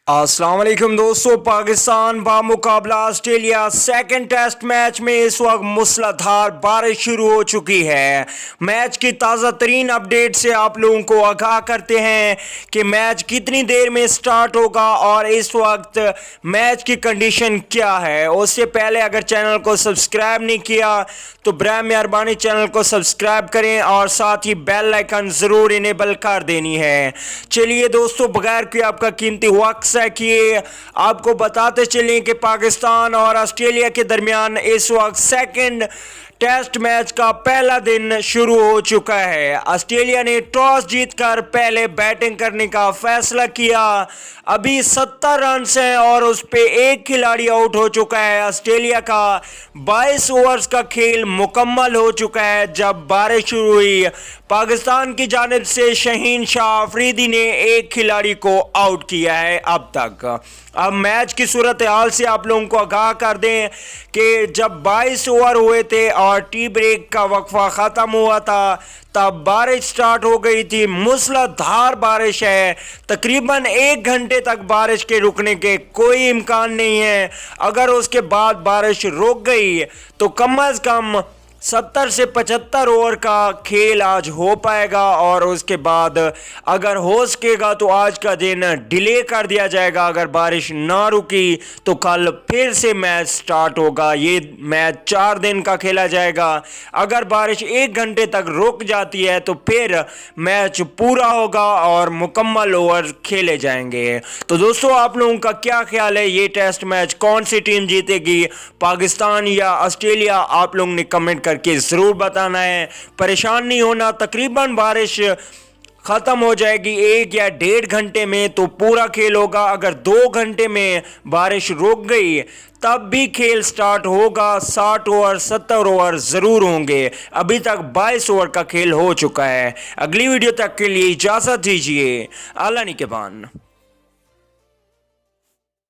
अस्सलाम वालेकुम दोस्तों, पाकिस्तान बामुकाबला ऑस्ट्रेलिया सेकंड टेस्ट मैच में इस वक्त मूसलाधार बारिश शुरू हो चुकी है। मैच की ताज़ा तरीन अपडेट से आप लोगों को आगाह करते हैं कि मैच कितनी देर में स्टार्ट होगा और इस वक्त मैच की कंडीशन क्या है। उससे पहले अगर चैनल को सब्सक्राइब नहीं किया तो बराए मेहरबानी चैनल को सब्सक्राइब करें और साथ ही बेल आइकन ज़रूर इनेबल कर देनी है। चलिए दोस्तों, बगैर कोई आपका कीमती वक्त कि आपको बताते चलें कि पाकिस्तान और ऑस्ट्रेलिया के दरमियान इस वक्त सेकंड टेस्ट मैच का पहला दिन शुरू हो चुका है। ऑस्ट्रेलिया ने टॉस जीतकर पहले बैटिंग करने का फैसला किया। अभी 70 रन हैं और उस पे एक खिलाड़ी आउट हो चुका है। ऑस्ट्रेलिया का 22 ओवर्स का खेल मुकम्मल हो चुका है जब बारिश शुरू हुई। पाकिस्तान की जानिब से शहीन शाह अफरीदी ने एक खिलाड़ी को आउट किया है अब तक। अब मैच की सूरत हाल से आप लोगों को आगाह कर दें कि जब 22 ओवर हुए थे और टी ब्रेक का वक्फा ख़त्म हुआ था तब बारिश स्टार्ट हो गई थी। मूसलाधार बारिश है, तकरीबन 1 घंटे तक बारिश के रुकने के कोई इम्कान नहीं है। अगर उसके बाद बारिश रुक गई तो कम अज़ कम 70 से 75 ओवर का खेल आज हो पाएगा और उसके बाद अगर हो सकेगा तो आज का दिन डिले कर दिया जाएगा। अगर बारिश ना रुकी तो कल फिर से मैच स्टार्ट होगा। ये मैच 4 दिन का खेला जाएगा। अगर बारिश 1 घंटे तक रुक जाती है तो फिर मैच पूरा होगा और मुकम्मल ओवर खेले जाएंगे। तो दोस्तों, आप लोगों का क्या ख्याल है, ये टेस्ट मैच कौन सी टीम जीतेगी, पाकिस्तान या ऑस्ट्रेलिया? आप लोगों ने कमेंट करके जरूर बताना है। परेशान नहीं होना, तकरीबन बारिश खत्म हो जाएगी 1 या 1.5 घंटे में तो पूरा खेल होगा। अगर 2 घंटे में बारिश रुक गई तब भी खेल स्टार्ट होगा। 60 ओवर 70 ओवर जरूर होंगे। अभी तक 22 ओवर का खेल हो चुका है। अगली वीडियो तक के लिए इजाजत दीजिए। अल्लाह निगहबान।